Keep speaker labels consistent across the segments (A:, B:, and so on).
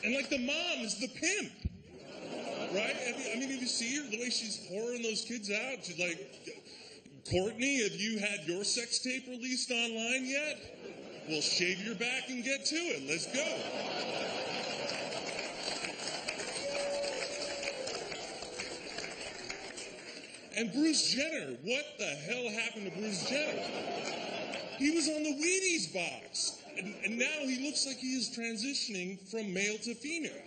A: And like the mom is the pimp, right? I mean, if you see her, the way she's whoring those kids out, she's like, Courtney, have you had your sex tape released online yet? Well, shave your back and get to it. Let's go. And Bruce Jenner, what the hell happened to Bruce Jenner? He was on the Wheaties box. And now he looks like he is transitioning from male to female.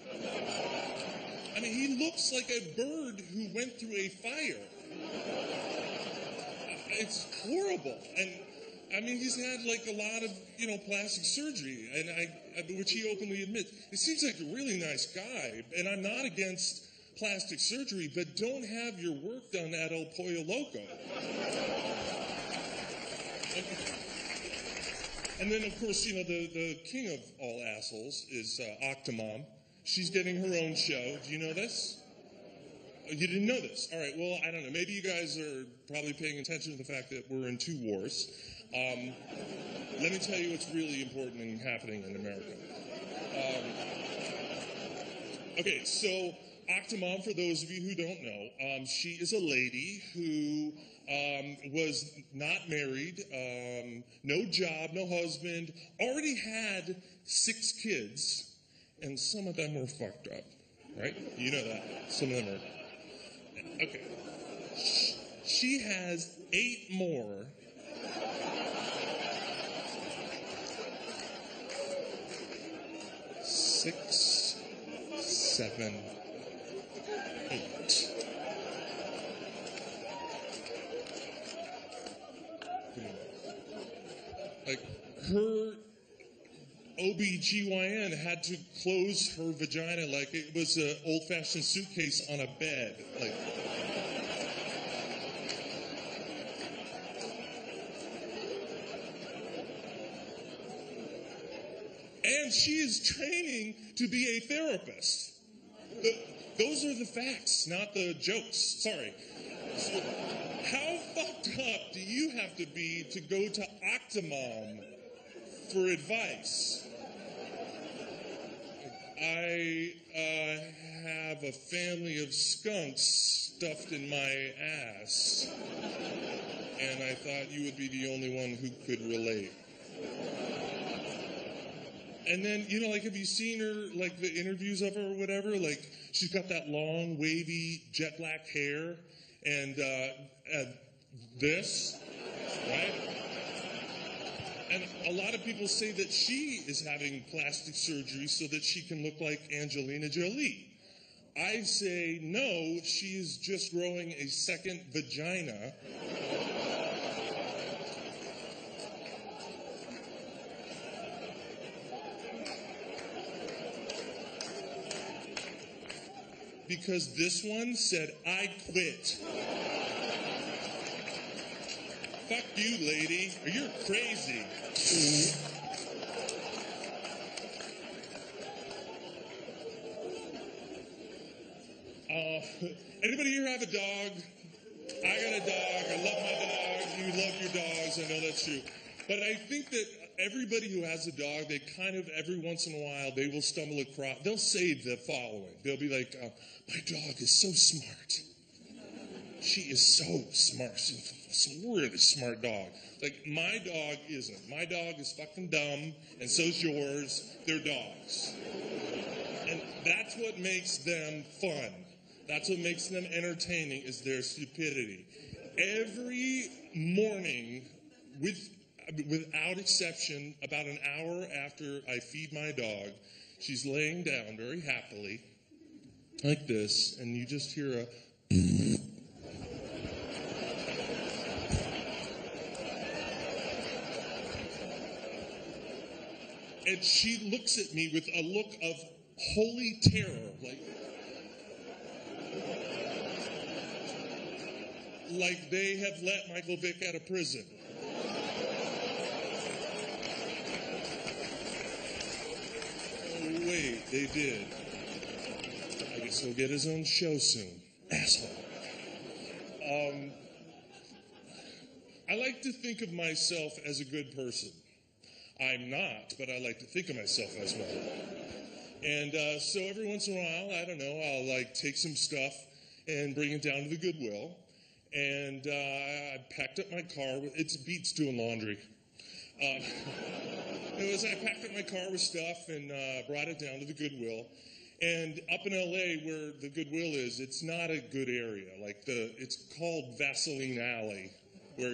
A: I mean, he looks like a bird who went through a fire. It's horrible. And I mean, he's had like a lot of, plastic surgery, and which he openly admits. He seems like a really nice guy, and I'm not against plastic surgery, but don't have your work done at El Pollo Loco. And then, of course, the king of all assholes is Octomom. She's getting her own show. Do you know this? Oh, you didn't know this? All right, well, I don't know. Maybe you guys are probably paying attention to the fact that we're in 2 wars. Let me tell you what's really important and happening in America. Okay, so Octomom, for those of you who don't know, she is a lady who was not married, no job, no husband, already had 6 kids, and some of them were fucked up, right? You know that. Some of them are. Okay. She has 8 more. Six, 7, 8. Like, her OBGYN had to close her vagina like it was an old-fashioned suitcase on a bed. Like, and she is training to be a therapist. Those are the facts, not the jokes. Sorry. So, how fucked up do you have to be to go to Octomom for advice? I have a family of skunks stuffed in my ass, and I thought you would be the only one who could relate. And then, have you seen her, like, the interviews of her or whatever? Like, she's got that long, wavy, jet black hair, and this, right? And a lot of people say that she is having plastic surgery so that she can look like Angelina Jolie. I say, no, she is just growing a second vagina. Because this one said, I quit. Fuck you, lady. You're crazy. Anybody here have a dog? I got a dog. I love my dog. You love your dogs. I know that's true. But I think that everybody who has a dog, they kind of, every once in a while, they will stumble across, they'll say the following. They'll be like, my dog is so smart. She is so smart. She's a really smart dog. Like, my dog isn't. My dog is fucking dumb, and so's yours. They're dogs. And that's what makes them fun. That's what makes them entertaining, is their stupidity. Every morning, without exception, about an hour after I feed my dog, she's laying down very happily, like this, and you just hear a and she looks at me with a look of holy terror, like they have let Michael Vick out of prison. Oh, wait, they did. I guess he'll get his own show soon. Asshole. I like to think of myself as a good person. I'm not, but I like to think of myself as one. And so every once in a while, I don't know, I'll like take some stuff and bring it down to the Goodwill. And I packed up my car. It beats doing laundry. I packed up my car with stuff and brought it down to the Goodwill. And up in LA where the Goodwill is, it's not a good area. Like it's called Vaseline Alley, where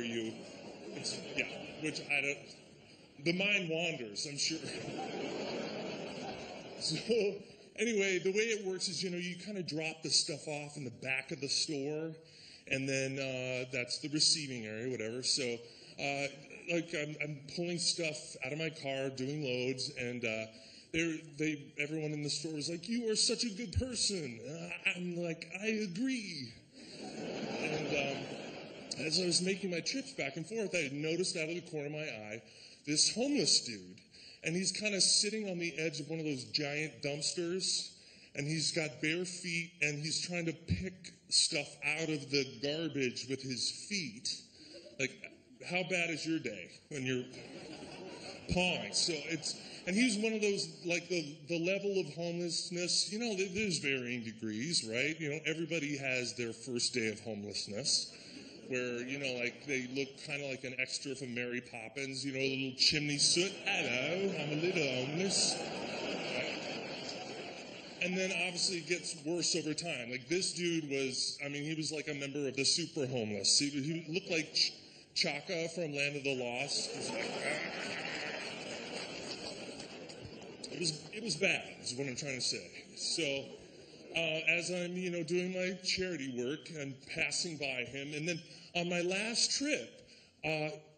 A: which I don't, the mind wanders, I'm sure. So anyway, the way it works is, you kind of drop the stuff off in the back of the store, and then that's the receiving area, whatever. So I'm pulling stuff out of my car, doing loads, and everyone in the store was like, "You are such a good person." I'm like, "I agree." And as I was making my trips back and forth, I had noticed out of the corner of my eye this homeless dude. And he's kind of sitting on the edge of one of those giant dumpsters, and he's got bare feet, and he's trying to pick stuff out of the garbage with his feet. Like, how bad is your day when you're pawing? And he's one of those, like the level of homelessness, there's varying degrees, right? Everybody has their first day of homelessness, where, like they look kind of like an extra from Mary Poppins, a little chimney soot. Hello, I'm a little homeless. And then obviously it gets worse over time. Like this dude he was like a member of the super homeless. He looked like Chaka from Land of the Lost. It was bad, is what I'm trying to say. So as I'm, doing my charity work, I'm passing by him. And then on my last trip,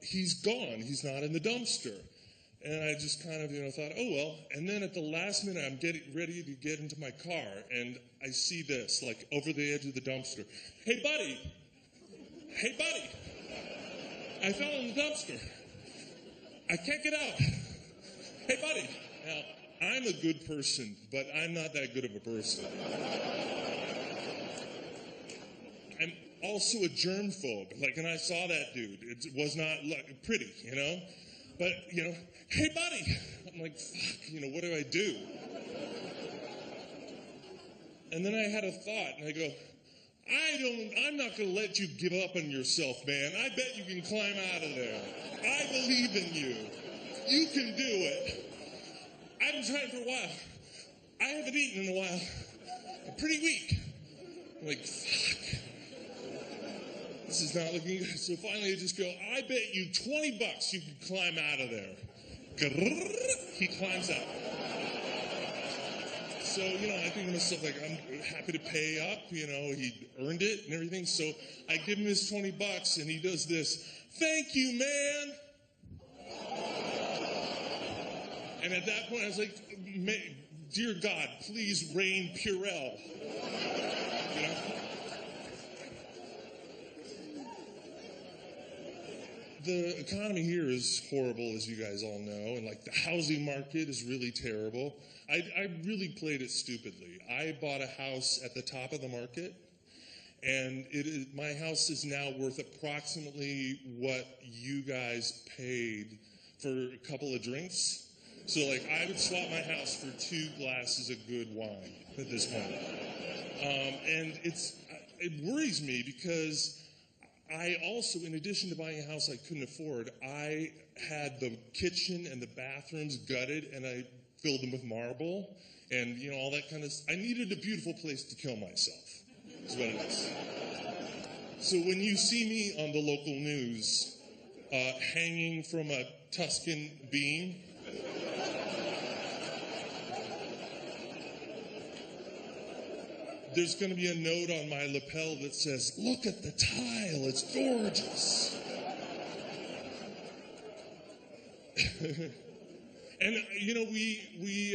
A: he's gone. He's not in the dumpster. And I just kind of, thought, oh, well. And then at the last minute, I'm getting ready to get into my car, and I see this, like, over the edge of the dumpster. Hey, buddy. I fell in the dumpster. I can't get out. Hey, buddy. Now, I'm a good person, but I'm not that good of a person. I'm also a germphobe. Like, and I saw that dude. It was not pretty, But, hey, buddy. I'm like, fuck, what do I do? And then I had a thought, and I go, I'm not going to let you give up on yourself, man. I bet you can climb out of there. I believe in you. You can do it. I've been trying for a while. I haven't eaten in a while. I'm pretty weak. I'm like, fuck. This is not looking good. So finally I just go, I bet you $20 you can climb out of there. He climbs out. So, I think to myself, like, I'm happy to pay up. He earned it and everything. So I give him his $20 and he does this. Thank you, man. And at that point, I was like, dear God, please rain Purell. The economy here is horrible, as you guys all know, and like the housing market is really terrible. I really played it stupidly. I bought a house at the top of the market, and my house is now worth approximately what you guys paid for a couple of drinks. So, like, I would swap my house for 2 glasses of good wine at this point. And it worries me because I also, in addition to buying a house I couldn't afford, I had the kitchen and the bathrooms gutted, and I filled them with marble and, all that kind of stuff. I needed a beautiful place to kill myself, is what it is. So when you see me on the local news hanging from a Tuscan beam, there's going to be a note on my lapel that says, look at the tile, it's gorgeous. And, we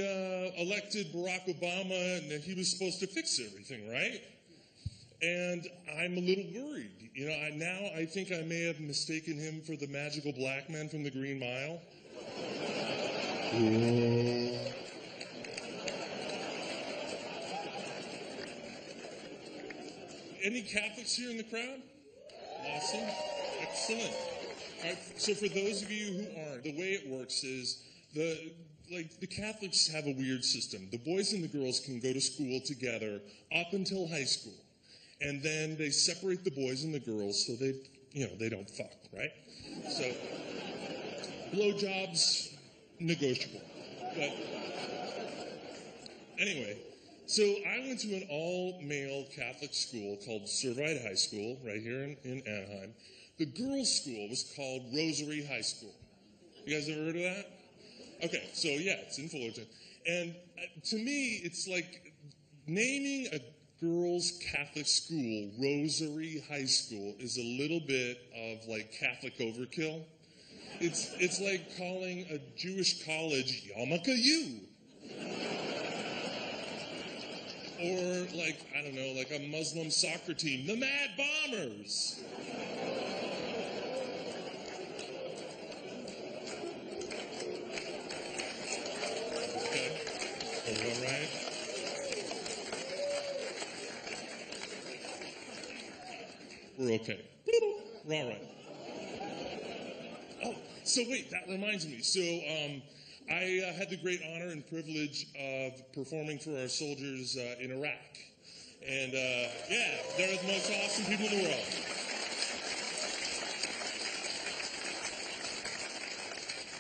A: elected Barack Obama, and he was supposed to fix everything, right? And I'm a little worried. Now I think I may have mistaken him for the magical black man from the Green Mile. Any Catholics here in the crowd? Awesome. Excellent. All right, so for those of you who aren't, the way it works is the Catholics have a weird system. The boys and the girls can go to school together up until high school. And then they separate the boys and the girls so they don't fuck, right? So, blowjobs, negotiable. But anyway, so I went to an all-male Catholic school called Servite High School right here in Anaheim. The girls' school was called Rosary High School. You guys ever heard of that? Okay, so yeah, it's in Fullerton. And to me, it's like naming a girls' Catholic school Rosary High School is a little bit of like Catholic overkill. It's like calling a Jewish college Yarmulke U. Or like, I don't know, like a Muslim soccer team, the Mad Bombers. Okay, are we all right? We're okay. We're all right. Oh, so wait, that reminds me. So I had the great honor and privilege of performing for our soldiers in Iraq. And yeah, they're the most awesome people in the world.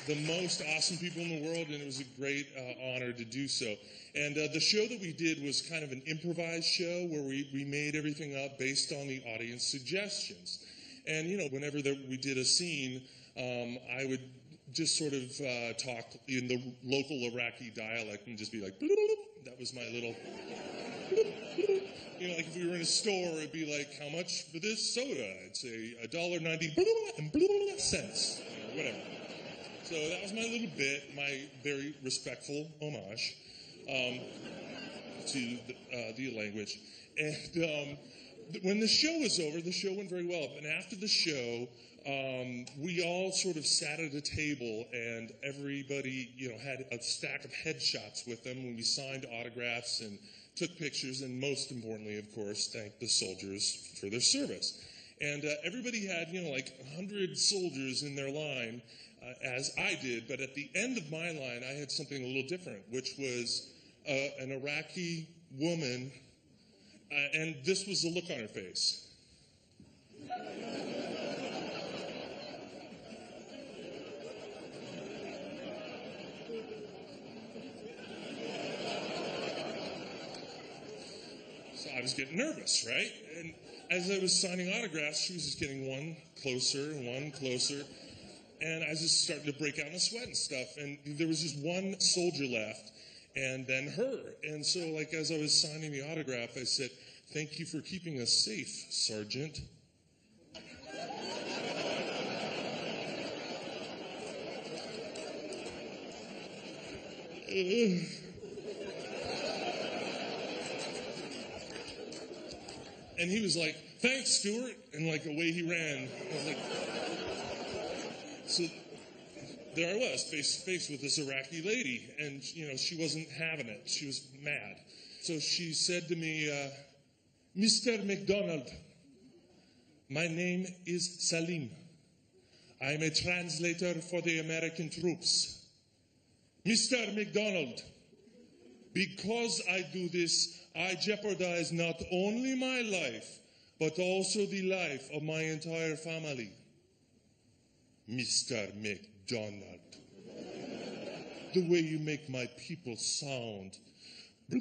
A: The most awesome people in the world, and it was a great honor to do so. And the show that we did was kind of an improvised show where we made everything up based on the audience suggestions. And, you know, whenever we did a scene, I would just sort of talk in the local Iraqi dialect and just be like, that was my little, you know, like if we were in a store, it'd be like, how much for this soda? I'd say $1.90 and cents, you know, whatever. So that was my little bit, my very respectful homage to the language. And when the show was over, the show went very well. And after the show, we all sort of sat at a table, and everybody, you know, had a stack of headshots with them when we signed autographs and took pictures, and most importantly, of course, thanked the soldiers for their service. And everybody had, you know, like 100 soldiers in their line, as I did, but at the end of my line, I had something a little different, which was an Iraqi woman, and this was the look on her face. So I was getting nervous, right? And as I was signing autographs, she was just getting one closer. And I was just starting to break out in a sweat and stuff. And there was just one soldier left, and then her. And so, like, as I was signing the autograph, I said, "Thank you for keeping us safe, Sergeant." And he was like, "Thanks, Stuart," and like away he ran. I was like, so there I was, face to face with this Iraqi lady, and you know she wasn't having it. She was mad. So she said to me, "Mr. McDonald, my name is Salim. I am a translator for the American troops. Mr. McDonald, because I do this, I jeopardize not only my life, but also the life of my entire family. Mr. McDonald, the way you make my people sound, that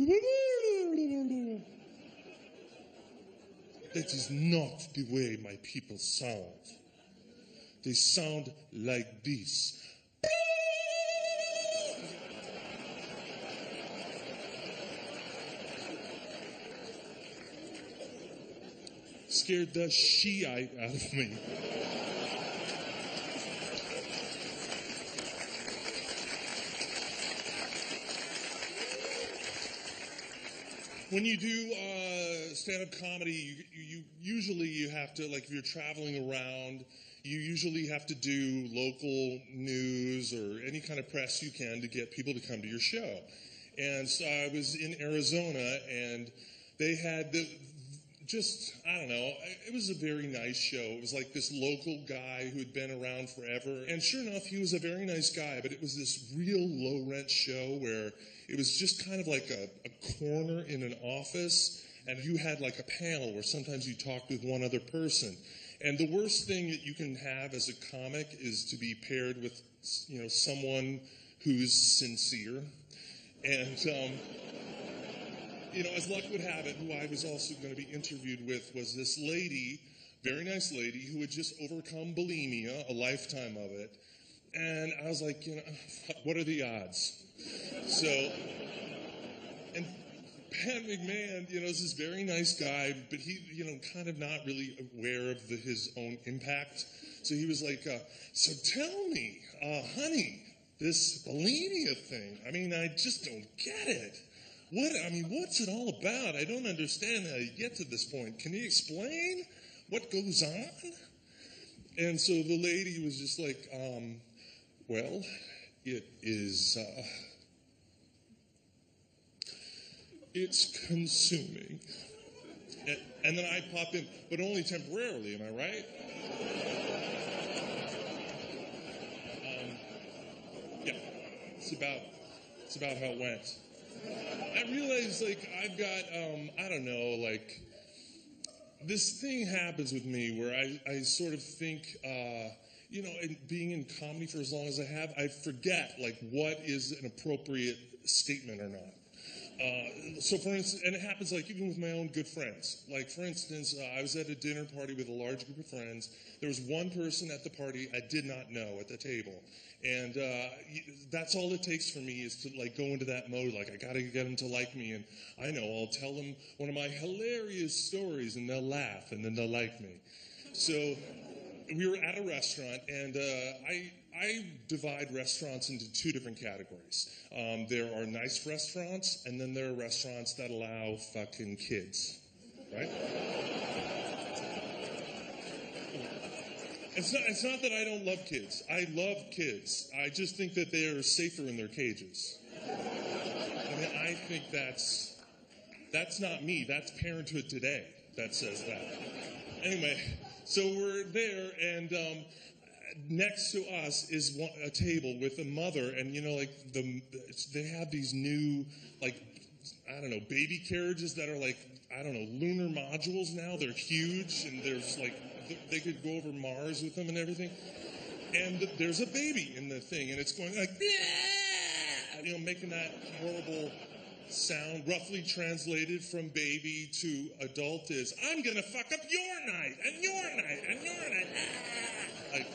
A: is not the way my people sound. They sound like this." Scared the Shiite out of me. When you do stand-up comedy, you usually have to, like if you're traveling around, you usually have to do local news or any kind of press you can to get people to come to your show. And so I was in Arizona, and they had just, I don't know, it was a very nice show. It was like this local guy who had been around forever. And sure enough, he was a very nice guy, but it was this real low-rent show where it was just kind of like a corner in an office, and you had like a panel where sometimes you talked with one other person. And the worst thing that you can have as a comic is to be paired with, you know, someone who's sincere. And, you know, as luck would have it, who I was also going to be interviewed with was this lady, very nice lady, who had just overcome bulimia, a lifetime of it. And I was like, you know, what are the odds? So, and Pat McMahon, you know, is this very nice guy, but he, you know, kind of not really aware of his own impact. So he was like, so tell me, honey, this bulimia thing, I mean, I just don't get it. What's it all about? I don't understand how you get to this point. Can you explain what goes on? And so the lady was just like, well, it is, it's consuming. And then I pop in, but only temporarily, am I right? Yeah, it's about how it went. I realized, like, I've got, I don't know, like, this thing happens with me where I sort of think, you know, and being in comedy for as long as I have, I forget, like, what is an appropriate statement or not. So, for instance, and it happens, like, even with my own good friends. Like, for instance, I was at a dinner party with a large group of friends. There was one person at the party I did not know at the table. And that's all it takes for me is to, like, go into that mode, like, I got to get them to like me. And I know I'll tell them one of my hilarious stories, and they'll laugh, and then they'll like me. So we were at a restaurant, and I divide restaurants into two different categories. There are nice restaurants, and then there are restaurants that allow fucking kids, right? It's not that I don't love kids. I love kids. I just think that they are safer in their cages. I mean, I think that's not me. That's Parenthood Today that says that. Anyway, so we're there, and next to us is a table with a mother, and, you know, like, they have these new, like, I don't know, baby carriages that are like, I don't know, lunar modules now. They're huge, and there's, like, they could go over Mars with them and everything. And there's a baby in the thing, and it's going like, you know, making that horrible sound. Roughly translated from baby to adult is, I'm going to fuck up your night, and your night, and your night. Like,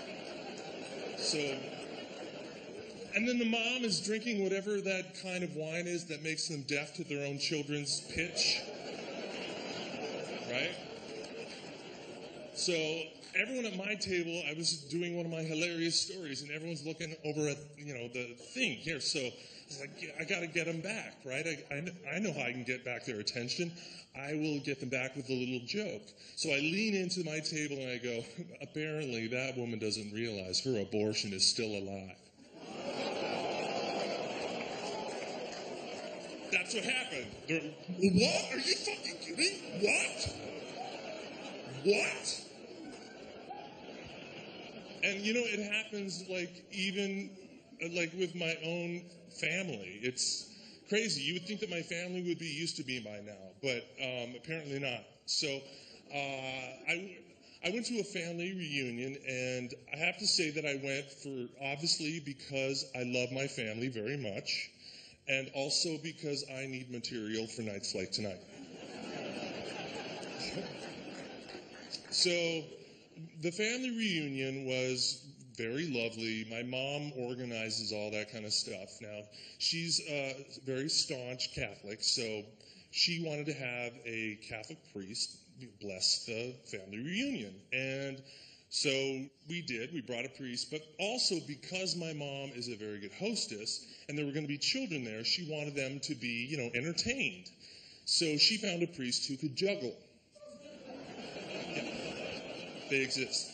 A: so, and then the mom is drinking whatever that kind of wine is that makes them deaf to their own children's pitch. Right? So everyone at my table, I was doing one of my hilarious stories, and everyone's looking over at, you know, the thing here. So I was like, yeah, I got to get them back, right? I know how I can get back their attention. I will get them back with a little joke. So I lean into my table and I go, apparently that woman doesn't realize her abortion is still alive. That's what happened. What? Are you fucking kidding? What? What? And, you know, it happens, like, even, like, with my own family. It's crazy. You would think that my family would be used to me by now, but apparently not. So I went to a family reunion, and I have to say that I went for, obviously, because I love my family very much, and also because I need material for Nights Like Tonight. So the family reunion was very lovely. My mom organizes all that kind of stuff. Now, she's a very staunch Catholic, so she wanted to have a Catholic priest bless the family reunion. And so we did. We brought a priest. But also because my mom is a very good hostess and there were going to be children there, she wanted them to be, you know, entertained. So she found a priest who could juggle. They exist.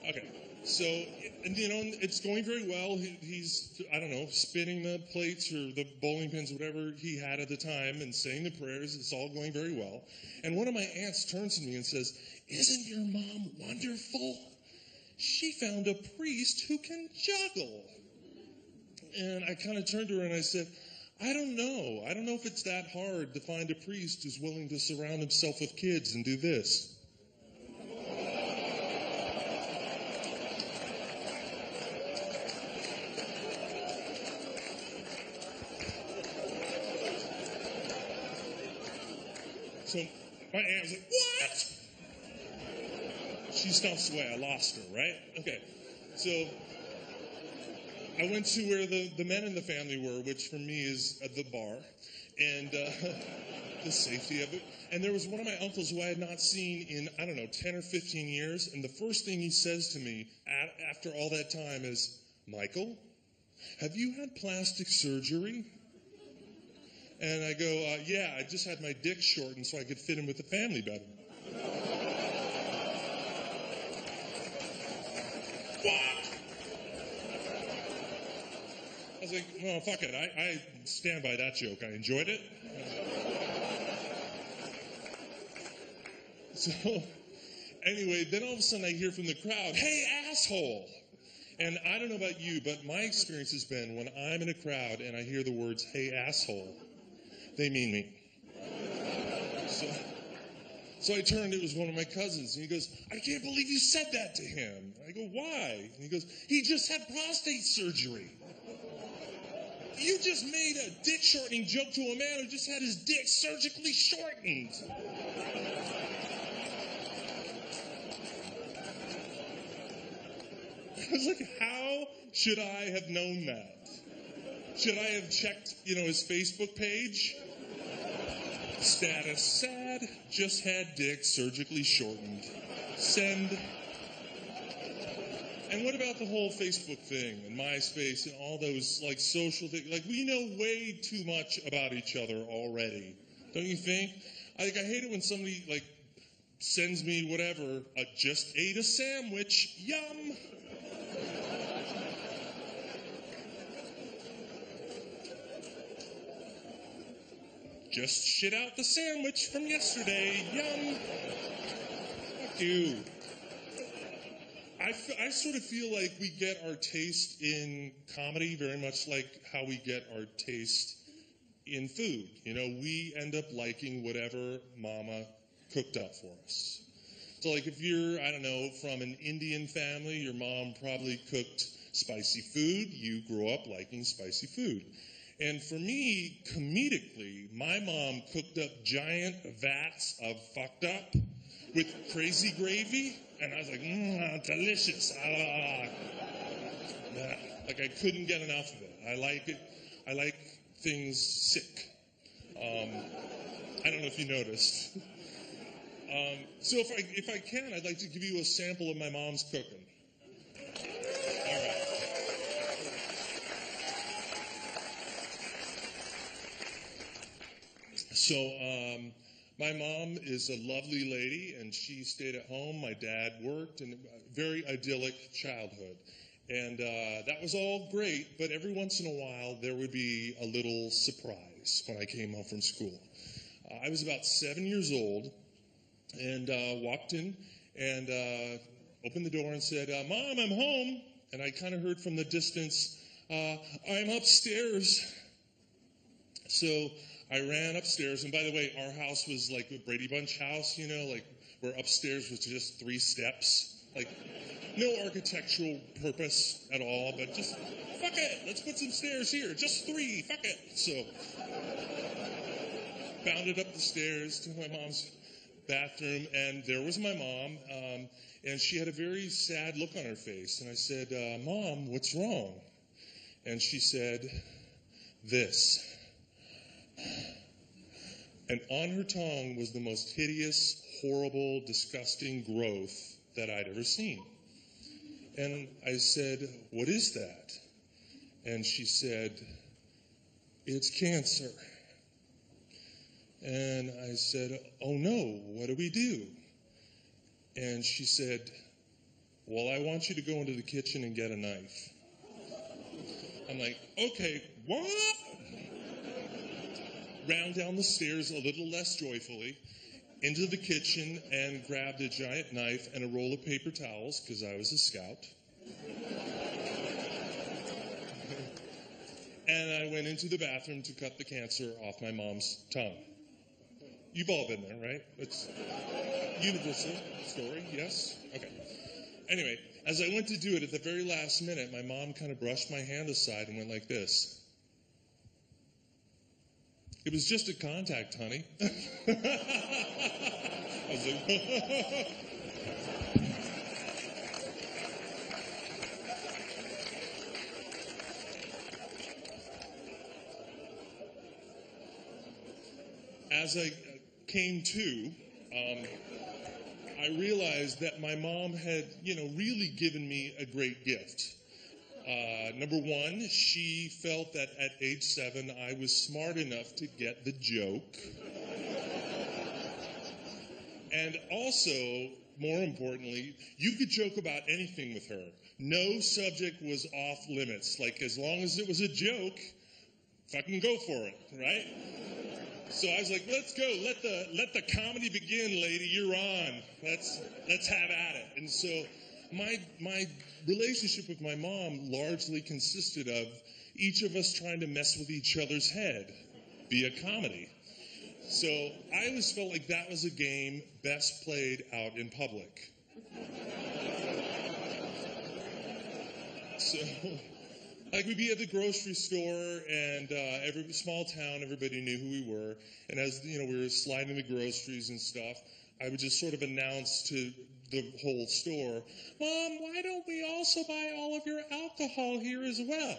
A: Okay. So, and, it's going very well. He's, I don't know, spinning the plates or the bowling pins, whatever he had at the time, and saying the prayers. It's all going very well. And one of my aunts turns to me and says, "Isn't your mom wonderful? She found a priest who can juggle." And I kind of turned to her and I said, "I don't know. I don't know if it's that hard to find a priest who's willing to surround himself with kids and do this." So my aunt was like, "What?" She stomps away. I lost her, right? Okay. So I went to where the men in the family were, which for me is the bar, and the safety of it. And there was one of my uncles who I had not seen in, I don't know, 10 or 15 years. And the first thing he says to me after all that time is, "Michael, have you had plastic surgery?" And I go, "Yeah, I just had my dick shortened so I could fit in with the family better." What? I was like, "Well, fuck it. I stand by that joke. I enjoyed it." So, anyway, then all of a sudden I hear from the crowd, "Hey, asshole!" And I don't know about you, but my experience has been when I'm in a crowd and I hear the words, "Hey, asshole," they mean me. So I turned, it was one of my cousins, and he goes, "I can't believe you said that to him." I go, "Why?" And he goes, "He just had prostate surgery." You just made a dick shortening joke to a man who just had his dick surgically shortened. I was like, how should I have known that? Should I have checked, his Facebook page? Status, sad, just had dick surgically shortened. Send. And what about the whole Facebook thing and MySpace and all those social things? We know way too much about each other already, don't you think? I hate it when somebody sends me whatever. Just ate a sandwich. Yum. Just shit out the sandwich from yesterday. Yum. Fuck you. I sort of feel like we get our taste in comedy very much like how we get our taste in food. We end up liking whatever mama cooked up for us. So if you're, I don't know, from an Indian family, your mom probably cooked spicy food. You grew up liking spicy food. And for me, comedically, my mom cooked up giant vats of fucked up with crazy gravy. And I was like, delicious. I couldn't get enough of it. I like it. I like things sick. I don't know if you noticed. So if I can, I'd like to give you a sample of my mom's cooking. All right. So, my mom is a lovely lady, and she stayed at home. My dad worked, and a very idyllic childhood. And that was all great, but every once in a while, there would be a little surprise when I came home from school. I was about 7 years old, and walked in and opened the door and said, "Mom, I'm home." And I kind of heard from the distance, "I'm upstairs." So I ran upstairs, and by the way, our house was like a Brady Bunch house, where upstairs was just 3 steps, no architectural purpose at all, but just, fuck it, let's put some stairs here, just 3, fuck it. So, bounded up the stairs to my mom's bathroom, and there was my mom, and she had a very sad look on her face, and I said, "Mom, what's wrong?" And she said, "This." And on her tongue was the most hideous, horrible, disgusting growth that I'd ever seen. And I said, "What is that?" And she said, "It's cancer." And I said, "Oh no, what do we do?" And she said, well, I want you to go into the kitchen and get a knife. I'm like, okay, what? Ran down the stairs a little less joyfully, into the kitchen, and grabbed a giant knife and a roll of paper towels, because I was a scout. And I went into the bathroom to cut the cancer off my mom's tongue. You've all been there, right? It's universal story, yes? Okay. Anyway, as I went to do it, at the very last minute, my mom kind of brushed my hand aside and went like this. It was just a contact, honey. I was like, as I came to, I realized that my mom had, really given me a great gift. Number one, she felt that at age 7, I was smart enough to get the joke. And also, more importantly, you could joke about anything with her. No subject was off limits. Like, as long as it was a joke, fucking go for it, right? So I was like, let's go. Let the comedy begin, lady. You're on. Let's have at it. And so my relationship with my mom largely consisted of each of us trying to mess with each other's head via comedy. So I always felt like that was a game best played out in public. So, like, we'd be at the grocery store, and every small town, everybody knew who we were. And as we were sliding the groceries and stuff, I would just sort of announce to the whole store, Mom, why don't we also buy all of your alcohol here as well?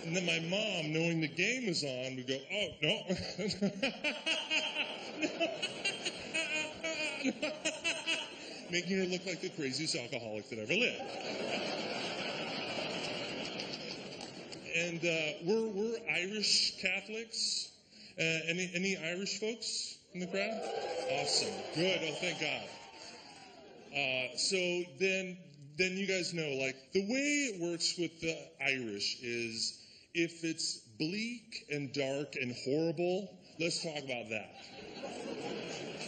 A: And then my mom, knowing the game was on, would go, oh, no. Making her look like the craziest alcoholic that ever lived. And we're Irish Catholics. Any Irish folks in the crowd? Awesome. Good. Oh, thank God. So then you guys know, like, the way it works with the Irish is if it's bleak and dark and horrible, let's talk about that.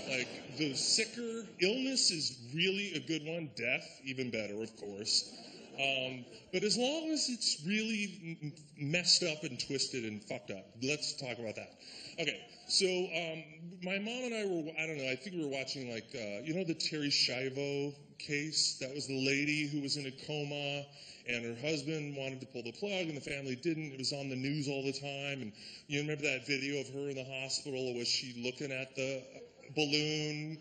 A: Like, the sicker, illness is really a good one. Death, even better, of course. But as long as it's really messed up and twisted and fucked up, let's talk about that. Okay, so my mom and I were, I think we were watching, like, the Terry Schiavo case? That was the lady who was in a coma, and her husband wanted to pull the plug, and the family didn't. It was on the news all the time, and you remember that video of her in the hospital? Was she looking at the balloon,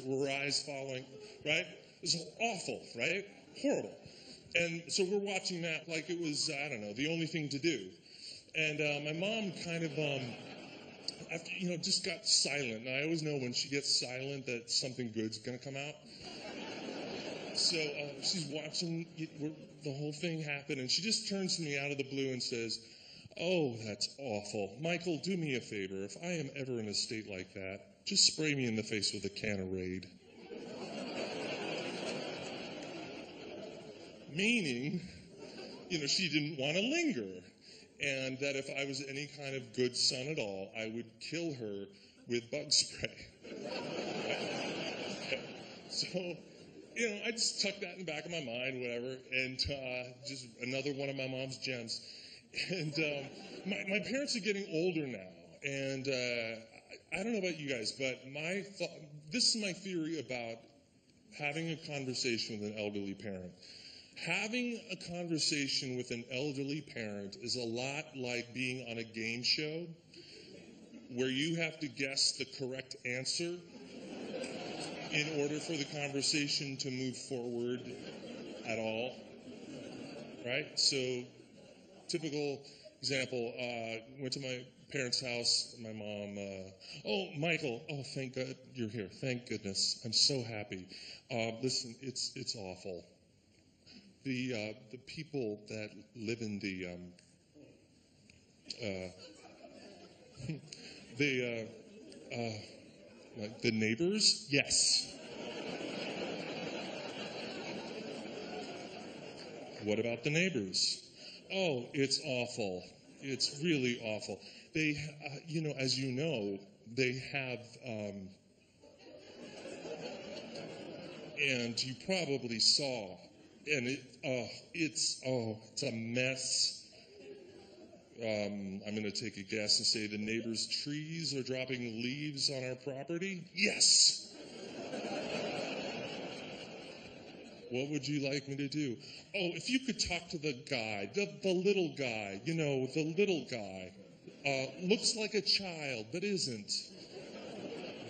A: were her eyes falling, right? It was awful, right? Horrible. And so we're watching that like it was, the only thing to do. And my mom kind of, after, just got silent. And I always know when she gets silent that something good's going to come out. So she's watching the whole thing happen, and she just turns to me out of the blue and says, oh, that's awful. Michael, do me a favor. If I am ever in a state like that, just spray me in the face with a can of Raid. Meaning, she didn't want to linger. And that if I was any kind of good son at all, I would kill her with bug spray. So, I just tucked that in the back of my mind, whatever, and just another one of my mom's gems. And my parents are getting older now, and I don't know about you guys, but this is my theory about having a conversation with an elderly parent. Having a conversation with an elderly parent is a lot like being on a game show where you have to guess the correct answer in order for the conversation to move forward at all, right? So, typical example, went to my parents' house, my mom, oh, Michael, oh, thank God you're here. Thank goodness. I'm so happy. Listen, it's awful. The people that live in Like the neighbors? Yes. What about the neighbors? Oh, it's awful. It's really awful. They, as you know, they have, and you probably saw, and it's a mess. I'm going to take a guess and say the neighbors' trees are dropping leaves on our property. Yes. What would you like me to do? Oh, if you could talk to the guy, the little guy, the little guy. Looks like a child, but isn't.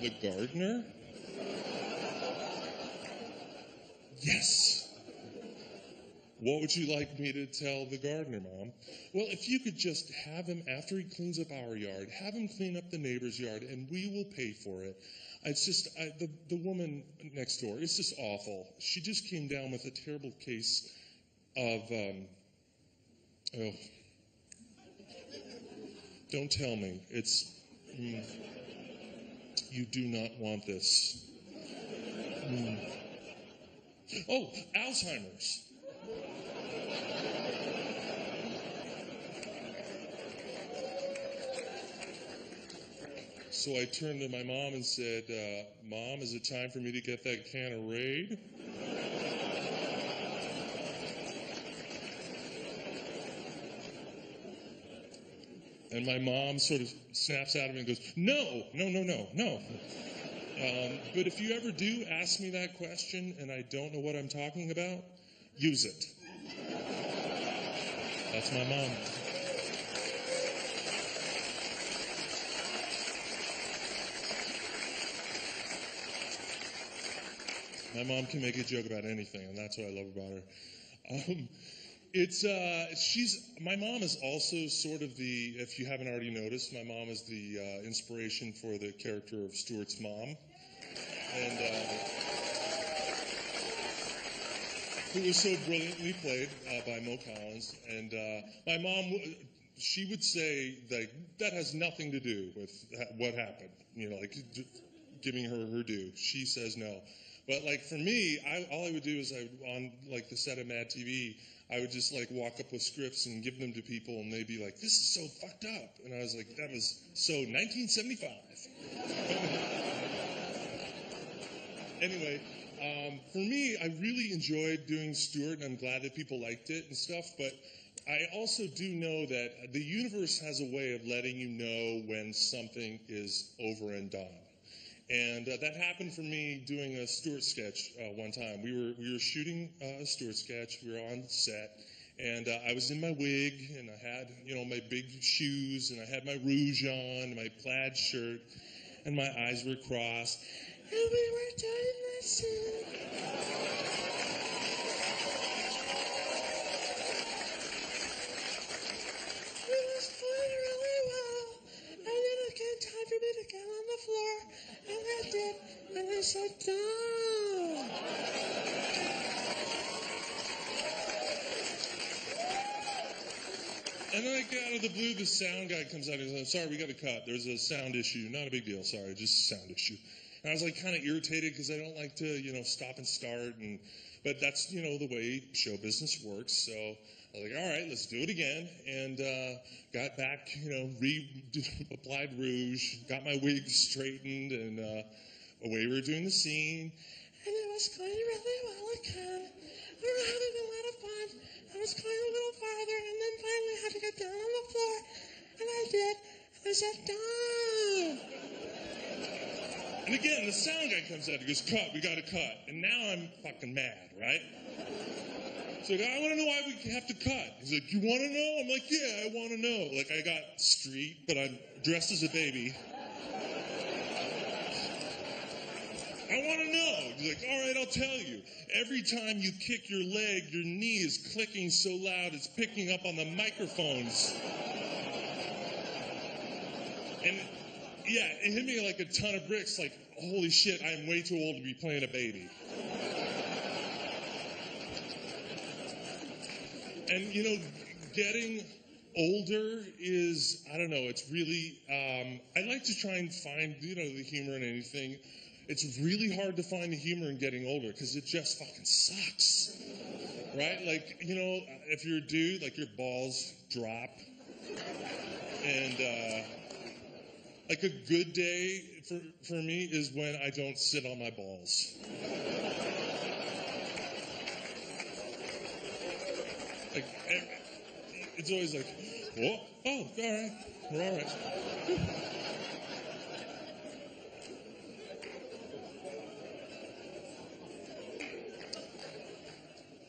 A: The gardener? Yes. What would you like me to tell the gardener, Mom? Well, if you could just have him, after he cleans up our yard, have him clean up the neighbor's yard, and we will pay for it. It's just, the woman next door, it's just awful. She just came down with a terrible case of, don't tell me. It's, you do not want this. Oh, Alzheimer's. So I turned to my mom and said, Mom, is it time for me to get that can of Raid? And my mom sort of snaps out of me and goes, no. But if you ever do ask me that question and I don't know what I'm talking about, use it. That's my mom. My mom can make a joke about anything, and that's what I love about her. My mom is also sort of the, if you haven't already noticed, my mom is the inspiration for the character of Stuart's mom. And who was so brilliantly played by Mo Collins. And my mom, she would say that has nothing to do with what happened, giving her due. She says no. But for me, all I would do is on the set of MadtV, I would just walk up with scripts and give them to people, and they'd be like, "This is so fucked up," and I was like, "That was so 1975." Anyway, for me, I really enjoyed doing Stuart, and I'm glad that people liked it and stuff. But I also do know that the universe has a way of letting you know when something is over and done. And that happened for me doing a Stuart sketch one time. We were shooting a Stuart sketch. We were on set, and I was in my wig, and I had my big shoes, and I had my rouge on, my plaid shirt, and my eyes were crossed. And we were doing this scene. It was going really well, and then it came time for me to get on the floor. And I did, and I said, no. And then out of the blue, the sound guy comes out and says, "Sorry, we got to cut. There's a sound issue. Not a big deal. Sorry, just a sound issue." And I was kind of irritated because I don't like to, stop and start. But that's, the way show business works. So I was like, all right, let's do it again. And got back, applied rouge, got my wig straightened, and away we were doing the scene. And it was going really well again. We were having a lot of fun. I was going a little farther, and then finally I had to get down on the floor. And I did. And I said, "Down." And again, the sound guy comes out and goes, "Cut, we got to cut." And now I'm fucking mad, right? So I want to know why we have to cut. He's like, "You want to know?" I'm like, "Yeah, I want to know." I got street, but I'm dressed as a baby. I want to know. He's like, "All right, I'll tell you. Every time you kick your leg, your knee is clicking so loud it's picking up on the microphones." And yeah, it hit me like a ton of bricks. Holy shit, I am way too old to be playing a baby. And, getting older is, I don't know, it's really, I like to try and find, the humor in anything. It's really hard to find the humor in getting older because it just fucking sucks, right? Like, if you're a dude, like your balls drop. And, like a good day for me is when I don't sit on my balls. Like, it's always like, oh, all right, we're all right.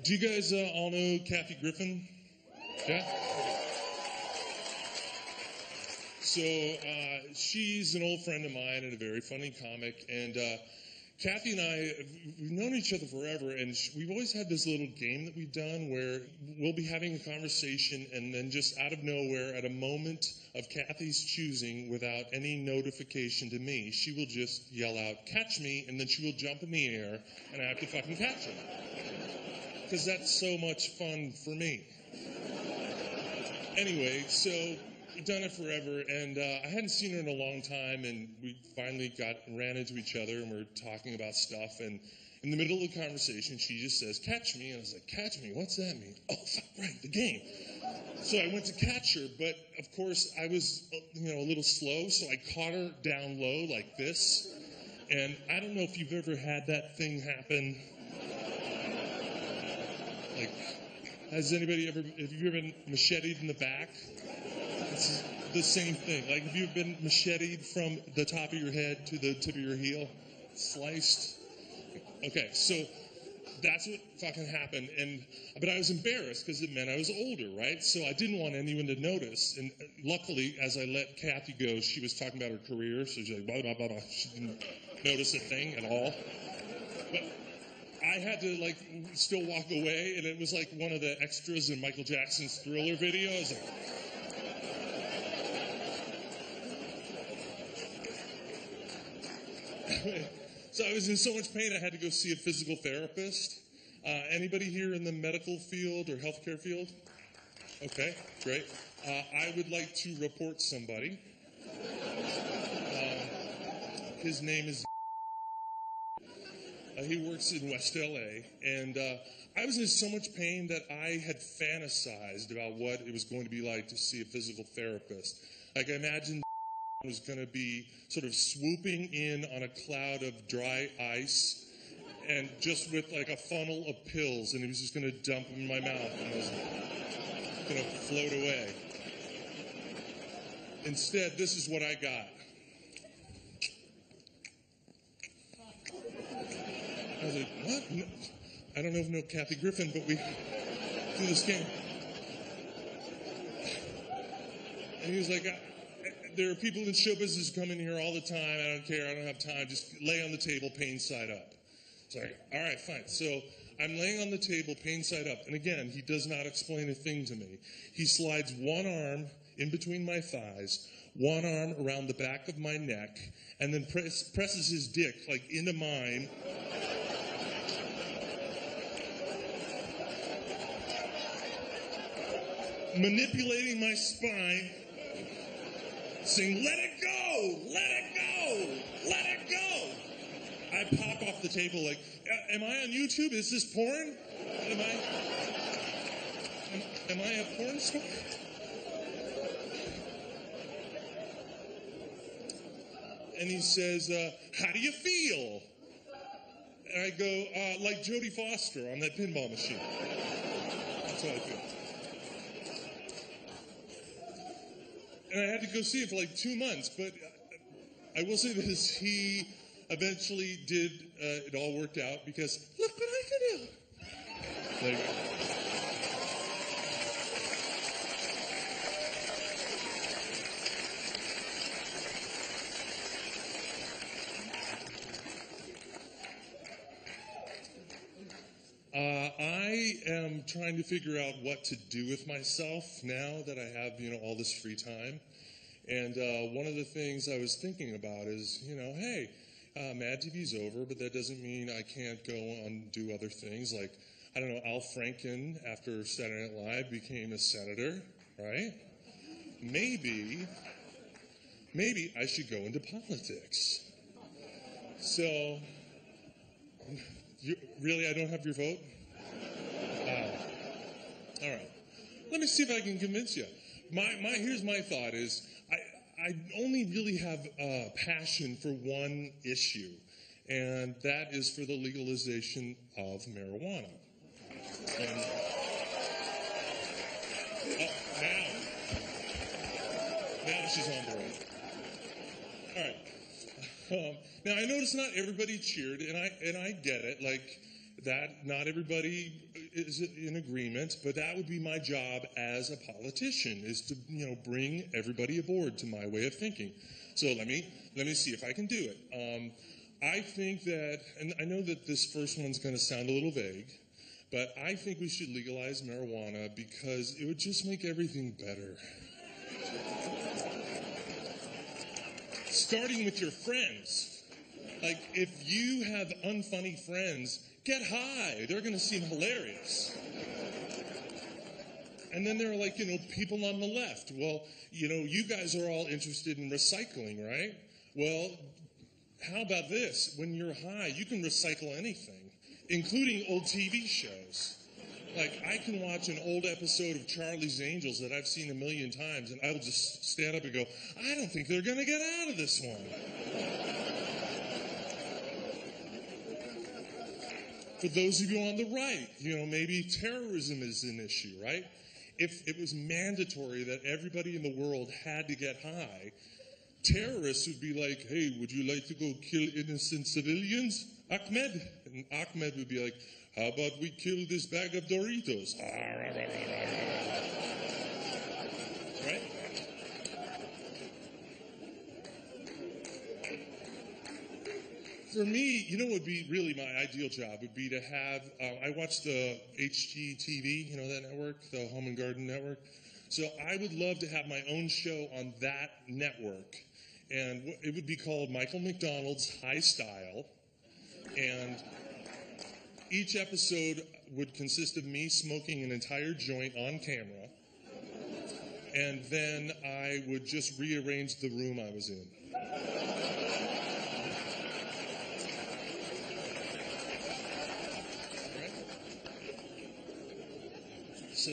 A: Do you guys all know Kathy Griffin? Yeah? So she's an old friend of mine and a very funny comic. And Kathy and I, we've known each other forever, and we've always had this little game that we've done where we'll be having a conversation, and then just out of nowhere, at a moment of Kathy's choosing, without any notification to me, she will just yell out, "Catch me," and then she will jump in the air, and I have to fucking catch her. Because that's so much fun for me. Anyway, so we've done it forever, and I hadn't seen her in a long time, and we finally ran into each other, and we're talking about stuff, and in the middle of the conversation, she just says, "Catch me," and I was like, "Catch me? What's that mean?" "Oh, fuck, right, the game." So I went to catch her, but of course I was, a little slow, so I caught her down low like this, and I don't know if you've ever had that thing happen. Like, have you ever been macheted in the back? It's the same thing. Like, have you been macheted from the top of your head to the tip of your heel? Sliced? Okay, so that's what fucking happened. But I was embarrassed because it meant I was older, right? So I didn't want anyone to notice. And luckily, as I let Kathy go, she was talking about her career, so she's like, blah, blah, blah, blah. She didn't notice a thing at all. But I had to, still walk away, and it was like one of the extras in Michael Jackson's Thriller video. I was like, so I was in so much pain, I had to go see a physical therapist. Anybody here in the medical field or healthcare field? Okay, great. I would like to report somebody. His name is... he works in West LA, and I was in so much pain that I had fantasized about what it was going to be like to see a physical therapist. Like, I imagined was going to be sort of swooping in on a cloud of dry ice, and just with like a funnel of pills, and he was just going to dump them in my mouth, and I was going to float away. Instead, this is what I got. I was like, what? No, I don't know if you know Kathy Griffin, but we do this game. And he was like, there are people in show business who come in here all the time. I don't care. I don't have time. Just lay on the table, pain side up. It's like, all right, fine. So I'm laying on the table, pain side up. And again, he does not explain a thing to me. He slides one arm in between my thighs, one arm around the back of my neck, and then presses his dick into mine. Manipulating my spine, saying, "Let it go! Let it go! Let it go!" I pop off the table like, am I on YouTube? Is this porn? Am I a porn star? And he says, "How do you feel?" And I go, like Jodie Foster on that pinball machine. That's how I feel. And I had to go see him for 2 months, but I will say this, he eventually did, it all worked out, because look what I can do. There you go. I am trying to figure out what to do with myself now that I have, all this free time. And one of the things I was thinking about is, hey, MadTV's over, but that doesn't mean I can't go and do other things. Like, I don't know, Al Franken, after Saturday Night Live, became a senator, right? maybe I should go into politics. So, really, I don't have your vote? All right. Let me see if I can convince you. Here's my thought is, I only really have passion for one issue, and that is for the legalization of marijuana. And, now she's on board. All right. Now I notice not everybody cheered, and I get it. Like that, not everybody is in agreement, but that would be my job as a politician, is to bring everybody aboard to my way of thinking. So let me see if I can do it. I think that, and I know that this first one's going to sound a little vague, but I think we should legalize marijuana because it would just make everything better. Starting with your friends. Like, if you have unfunny friends, get high. They're going to seem hilarious. And then there are people on the left. Well, you guys are all interested in recycling, right? Well, how about this? When you're high, you can recycle anything, including old TV shows. Like, I can watch an old episode of Charlie's Angels that I've seen a million times, and I will just stand up and go, I don't think they're going to get out of this one. For those of you on the right, maybe terrorism is an issue, right? If it was mandatory that everybody in the world had to get high, terrorists would be like, hey, would you like to go kill innocent civilians, Ahmed? And Ahmed would be like, how about we kill this bag of Doritos? Right? For me, what would be really my ideal job would be to have, I watch the HGTV, that network, the Home and Garden Network. So I would love to have my own show on that network. And it would be called Michael McDonald's High Style. And each episode would consist of me smoking an entire joint on camera. And then I would just rearrange the room I was in. So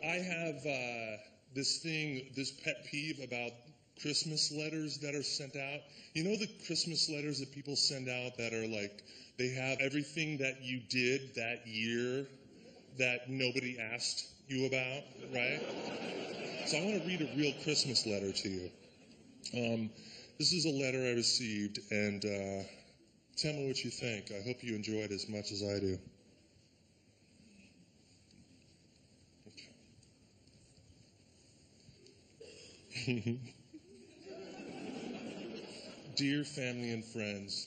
A: I have this pet peeve about Christmas letters that are sent out. The Christmas letters that people send out that are like, they have everything that you did that year that nobody asked you about, right? So I want to read a real Christmas letter to you. This is a letter I received, and tell me what you think. I hope you enjoy it as much as I do. Dear family and friends,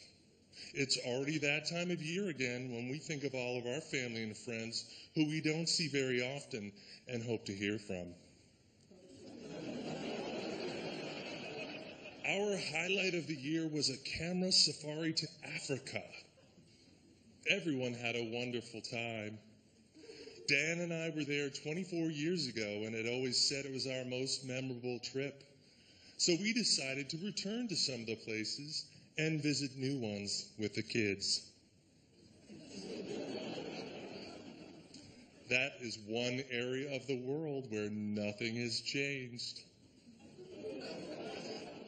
A: it's already that time of year again when we think of all of our family and friends who we don't see very often and hope to hear from. Our highlight of the year was a camera safari to Africa. Everyone had a wonderful time. Dan and I were there 24 years ago and had always said it was our most memorable trip. So we decided to return to some of the places and visit new ones with the kids. That is one area of the world where nothing has changed.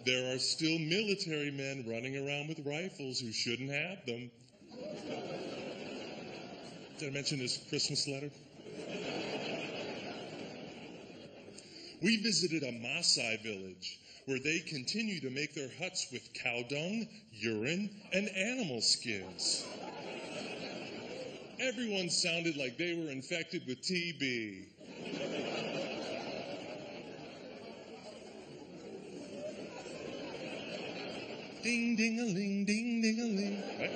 A: There are still military men running around with rifles who shouldn't have them. Did I mention this Christmas letter? We visited a Maasai village where they continue to make their huts with cow dung, urine, and animal skins. Everyone sounded like they were infected with TB. Ding, ding-a-ling, ding, ding-a-ling. Right?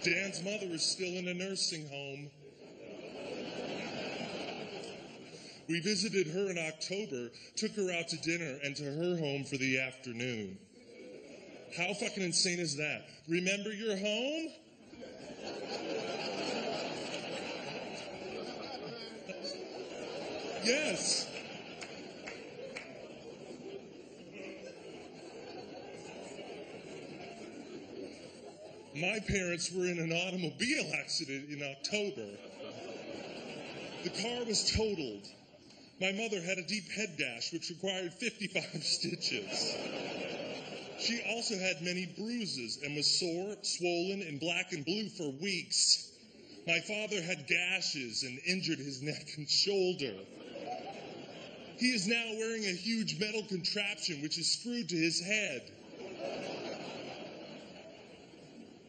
A: Dan's mother is still in a nursing home. We visited her in October, took her out to dinner and to her home for the afternoon. How fucking insane is that? Remember your home? Yes. My parents were in an automobile accident in October. The car was totaled. My mother had a deep head gash, which required 55 stitches. She also had many bruises and was sore, swollen, and black and blue for weeks. My father had gashes and injured his neck and shoulder. He is now wearing a huge metal contraption which is screwed to his head.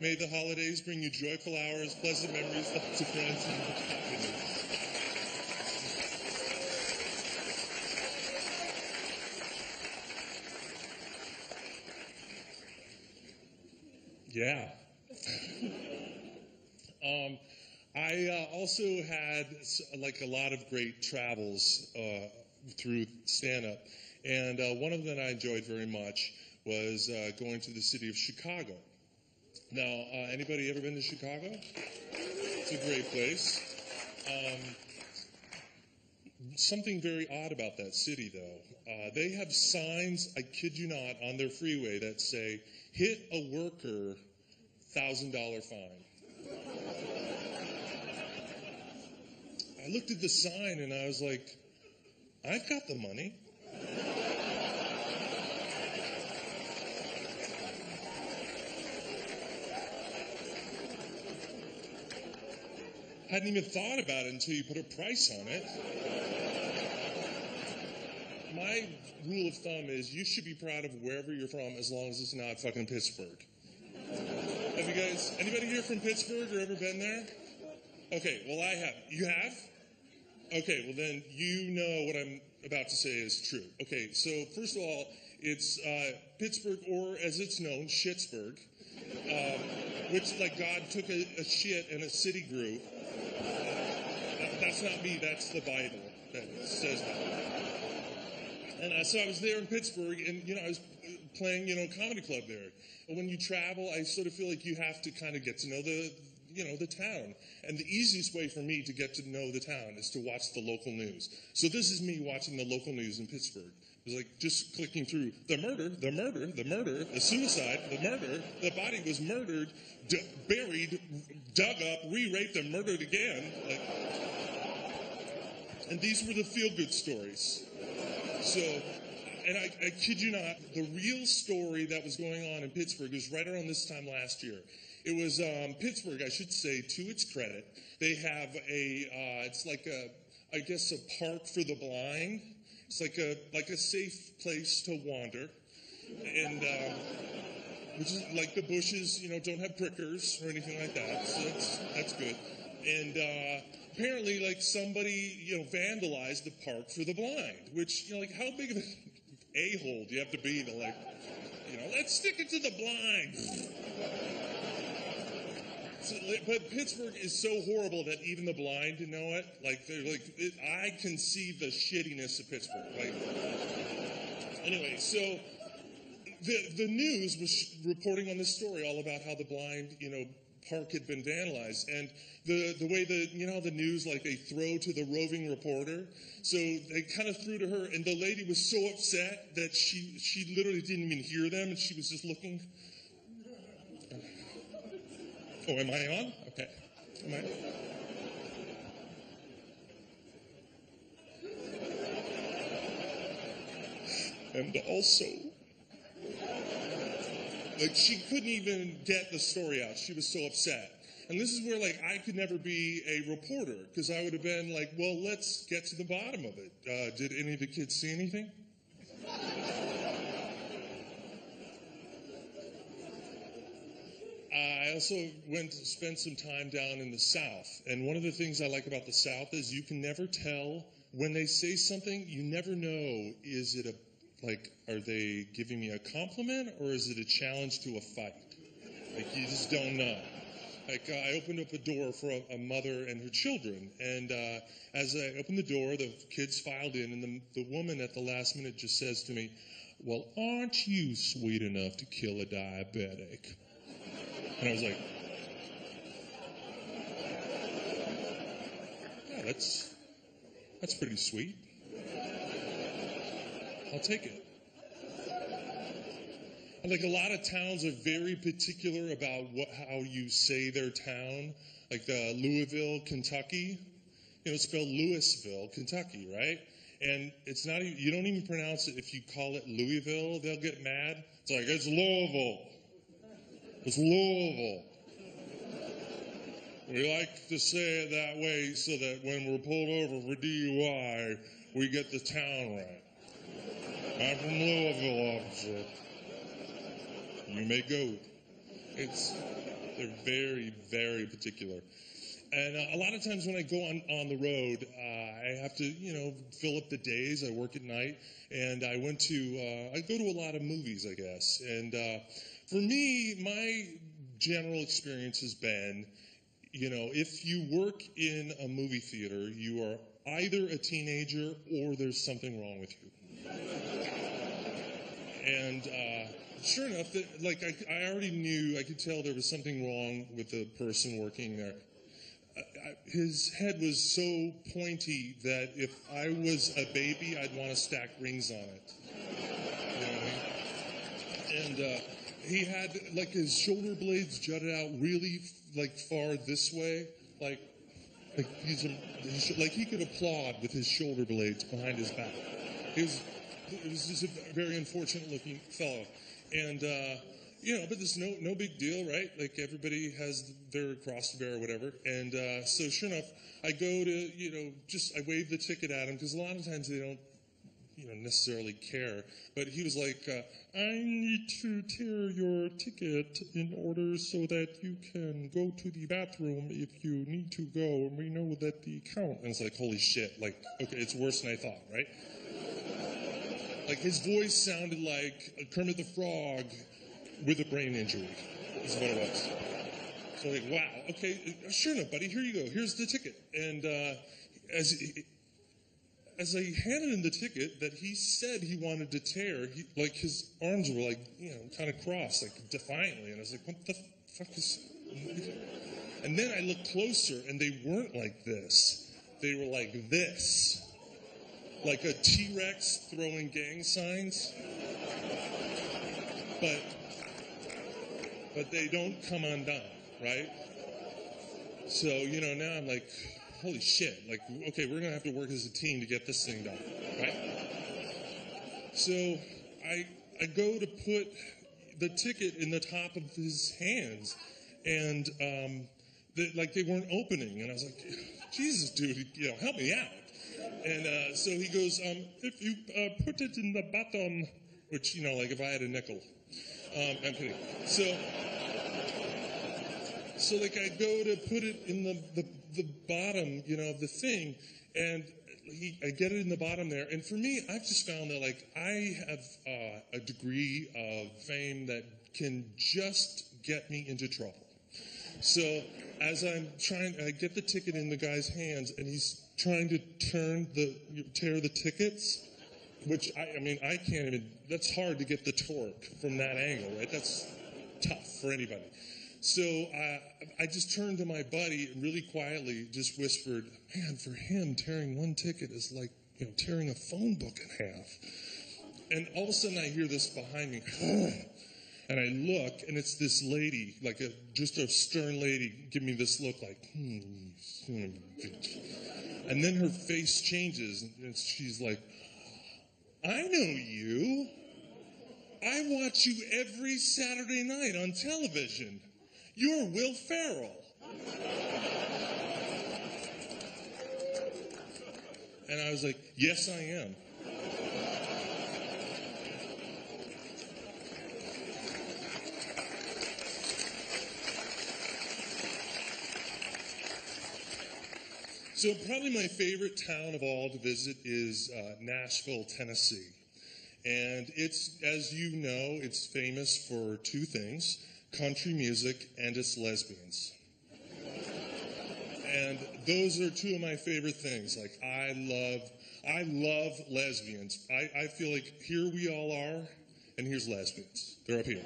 A: May the holidays bring you joyful hours, pleasant memories, lots of friends, and happiness. Yeah. I also had like a lot of great travels through stand-up, and one of them that I enjoyed very much was going to the city of Chicago. Now, anybody ever been to Chicago? It's a great place. Something very odd about that city, though. They have signs, I kid you not, on their freeway that say, "Hit a worker, $1,000 fine." I looked at the sign and I was like, I've got the money. Hadn't even thought about it until you put a price on it. My rule of thumb is you should be proud of wherever you're from as long as it's not fucking Pittsburgh. Have you guys, anybody here from Pittsburgh or ever been there? Okay, well I have. You have? Okay, well then you know what I'm about to say is true. Okay, so first of all, it's Pittsburgh, or as it's known, Shitsburg, which like God took a shit and a city grew. That's not me, that's the Bible that says that. And so I was there in Pittsburgh, and I was playing comedy club there. And when you travel, I sort of feel like you have to kind of get to know the town. And the easiest way for me to get to know the town is to watch the local news. So this is me watching the local news in Pittsburgh. It was like just clicking through the murder, the suicide, the murder, the body was murdered, buried, dug up, re-raped, and murdered again. And these were the feel-good stories. So, and I kid you not, the real story that was going on in Pittsburgh was right around this time last year. It was Pittsburgh, I should say, to its credit. They have it's like I guess a park for the blind. It's like a safe place to wander, and which is like the bushes, don't have prickers or anything like that. So that's good. And apparently, like somebody, vandalized the park for the blind. Which, like, how big of an a-hole do you have to be to let's stick it to the blind. So, but Pittsburgh is so horrible that even the blind know it. Like, they're like, I can see the shittiness of Pittsburgh. Like, anyway, so the news was reporting on this story all about how the blind, park had been vandalized, and the way the news, like, they throw to the roving reporter. So they kind of threw to her, and the lady was so upset that she literally didn't even hear them, and she was just looking. Oh, am I on? Okay. Am I? And also, like, she couldn't even get the story out. She was so upset. And this is where, like, I could never be a reporter, because I would have been like, well, let's get to the bottom of it. Did any of the kids see anything? I also went to spend some time down in the South, and one of the things I like about the South is you can never tell when they say something. You never know, is it are they giving me a compliment or is it a challenge to a fight? Like, you just don't know. Like, I opened up a door for a mother and her children, and as I opened the door, the kids filed in, and the woman at the last minute just says to me, "Well, aren't you sweet enough to kill a diabetic?" And I was like, yeah, that's pretty sweet. I'll take it. Like, a lot of towns are very particular about how you say their town. Like Louisville, Kentucky. It's spelled Louisville, Kentucky, right? And it's not even, you don't even pronounce it. If you call it Louisville, they'll get mad. It's like, it's Louisville. It's Louisville. We like to say it that way so that when we're pulled over for DUI, we get the town right. I'm from Louisville, officer. You may go. They're very, very particular. And a lot of times when I go on the road, I have to, fill up the days. I work at night, and I go to a lot of movies, I guess. And for me, my general experience has been, if you work in a movie theater, you are either a teenager or there's something wrong with you. And sure enough, I already knew, I could tell there was something wrong with the person working there. His head was so pointy that if I was a baby, I'd want to stack rings on it. You know what I mean? And he had, his shoulder blades jutted out really, far this way. He could applaud with his shoulder blades behind his back. It was just a very unfortunate looking fellow. And, but there's no big deal, right? Everybody has their cross to bear or whatever. And so sure enough, I go to, I wave the ticket at him because a lot of times they don't, necessarily care. But he was like, I need to tear your ticket in order so that you can go to the bathroom if you need to go. And we know that the count. And it's like, holy shit. Okay, it's worse than I thought, right? His voice sounded like Kermit the Frog with a brain injury, is what it was. So wow, okay, sure enough, buddy, here you go. Here's the ticket. And as I handed him the ticket that he said he wanted to tear, his arms were kind of crossed, defiantly. And I was like, what the fuck is... And then I looked closer, and they weren't like this. They were like this. Like a T-Rex throwing gang signs. But they don't come undone, right? So, now I'm like, holy shit. Okay, we're going to have to work as a team to get this thing done, right? So I go to put the ticket in the top of his hands, and they weren't opening. And I was like, Jesus, dude, help me out. And so he goes, if you put it in the bottom, which, if I had a nickel. I'm kidding. So I go to put it in the bottom, of the thing, and I get it in the bottom there. And for me, I've just found that, I have a degree of fame that can just get me into trouble. So as I'm I get the ticket in the guy's hands, and he's trying to tear the tickets, which, I can't even, that's hard to get the torque from that angle, right? That's tough for anybody. So I just turned to my buddy and really quietly just whispered, man, for him, tearing one ticket is like, tearing a phone book in half. And all of a sudden I hear this behind me, and I look, and it's this lady, just a stern lady, give me this look and then her face changes, and she's like, I know you. I watch you every Saturday night on television. You're Will Ferrell. And I was like, yes, I am. So probably my favorite town of all to visit is Nashville, Tennessee. And it's, as you know, it's famous for two things, country music and its lesbians. And those are two of my favorite things. I love lesbians. I feel like here we all are, and here's lesbians. They're up here.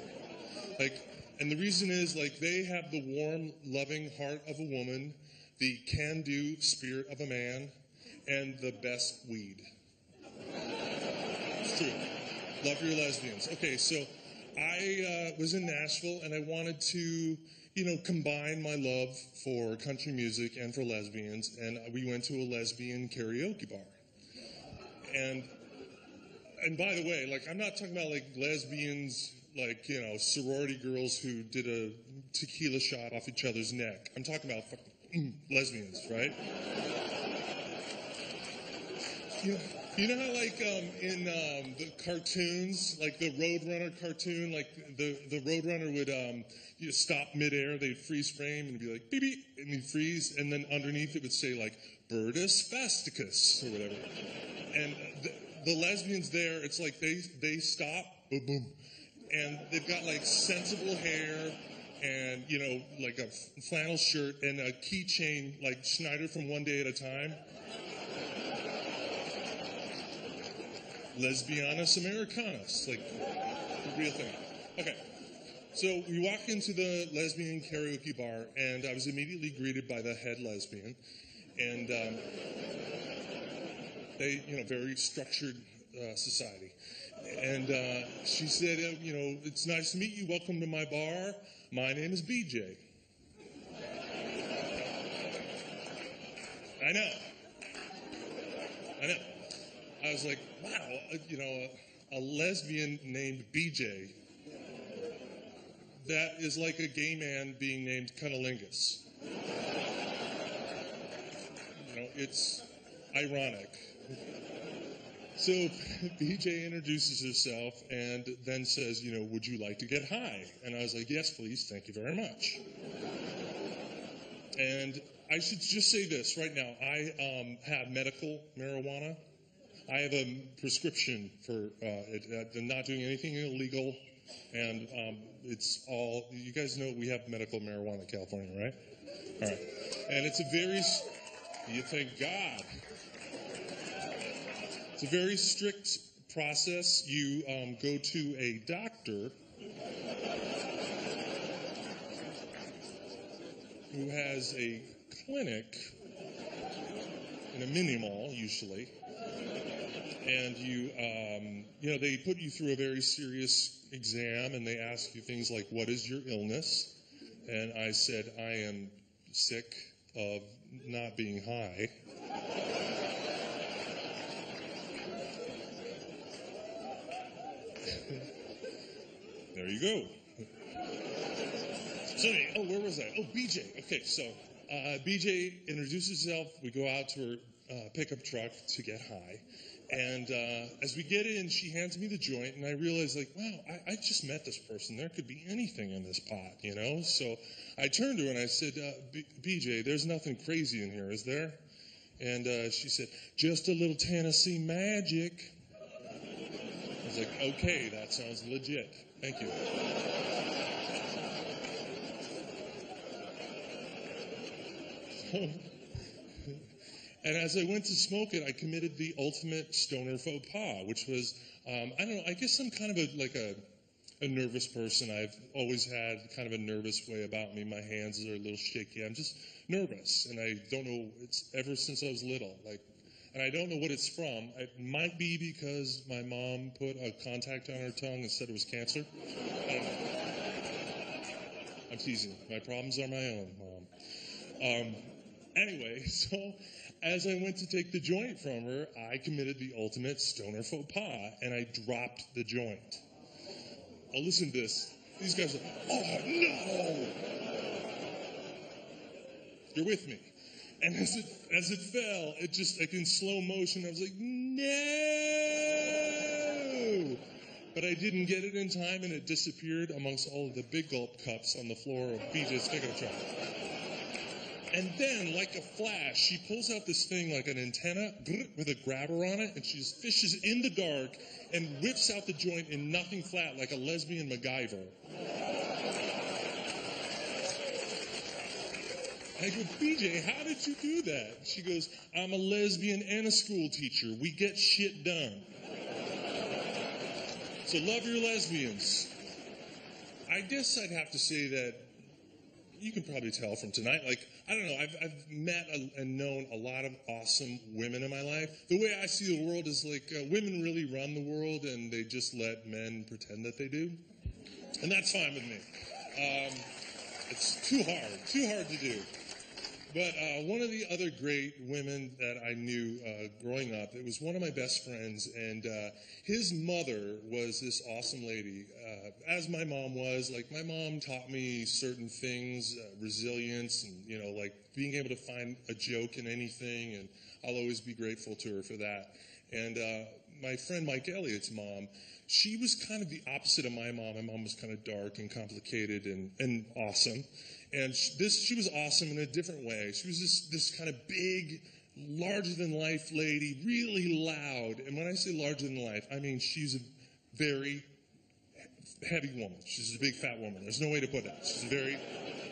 A: And the reason is, they have the warm, loving heart of a woman, the can-do spirit of a man, and the best weed. It's true. Love your lesbians. Okay, so I was in Nashville, and I wanted to, combine my love for country music and for lesbians, and we went to a lesbian karaoke bar. And by the way, I'm not talking about lesbians, sorority girls who did a tequila shot off each other's neck. I'm talking about lesbians, right? You know how in the cartoons, like the Roadrunner cartoon, the Roadrunner would stop midair, they'd freeze frame and be like beep beep, and he'd freeze, and then underneath it would say Birdus Fasticus or whatever. And the lesbians there, it's like they stop, boom boom, and they've got sensible hair and a flannel shirt and a keychain like Schneider from One Day at a Time. Lesbianas Americanas, the real thing. Okay, so we walk into the lesbian karaoke bar, and I was immediately greeted by the head lesbian, and they, very structured society. And she said, it's nice to meet you. Welcome to my bar. My name is BJ. I know. I was like, wow, a lesbian named BJ. That is like a gay man being named Cunnilingus. It's ironic. So BJ introduces herself and then says, would you like to get high? And I was like, yes, please. Thank you very much. And I should just say this right now. I have medical marijuana. I have a prescription for it. I'm not doing anything illegal, and it's all, you guys know we have medical marijuana in California, right? All right. And it's a very, you thank God. It's a very strict process. You go to a doctor who has a clinic in a mini mall, usually. And they put you through a very serious exam, and they ask you things like, what is your illness? And I said, I am sick of not being high. There you go. So anyway, where was I? BJ. Okay, so BJ introduces herself. We go out to her pickup truck to get high. And as we get in, she hands me the joint, and I realize, wow, I just met this person. There could be anything in this pot, So I turned to her and I said, BJ, there's nothing crazy in here, is there? And she said, just a little Tennessee magic. I was like, okay, that sounds legit. Thank you. And as I went to smoke it, I committed the ultimate stoner faux pas, which was, I guess I'm kind of a nervous person. I've always had kind of a nervous way about me. My hands are a little shaky. I'm just nervous, and I don't know, it's ever since I was little. And I don't know what it's from. It might be because my mom put a contact on her tongue and said it was cancer. I don't know. I'm teasing. My problems are my own, Mom. Anyway, so as I went to take the joint from her, I committed the ultimate stoner faux pas, and I dropped the joint. Oh, listen to this. These guys are, oh, no! You're with me. And as it fell, it just, in slow motion, I was like, no! But I didn't get it in time, and it disappeared amongst all of the big gulp cups on the floor of BJ's pickup truck. And then, like a flash, she pulls out this thing like an antenna with a grabber on it, and she just fishes in the dark and whips out the joint in nothing flat like a lesbian MacGyver. I go, BJ, how did you do that? She goes, I'm a lesbian and a school teacher. We get shit done. So love your lesbians. I guess I'd have to say that, you can probably tell from tonight, like, I don't know, I've met and known a lot of awesome women in my life. The way I see the world is like women really run the world and they just let men pretend that they do. And that's fine with me. It's too hard to do. But one of the other great women that I knew growing up, it was one of my best friends, and his mother was this awesome lady, as my mom was. Like, my mom taught me certain things, resilience, and, you know, like being able to find a joke in anything, and I'll always be grateful to her for that. And my friend Mike Elliott's mom, she was kind of the opposite of my mom. My mom was kind of dark and complicated and awesome. And she was awesome in a different way. She was this kind of big, larger-than-life lady, really loud. And when I say larger-than-life, I mean she's a very heavy woman. She's a big, fat woman. There's no way to put it. She's a very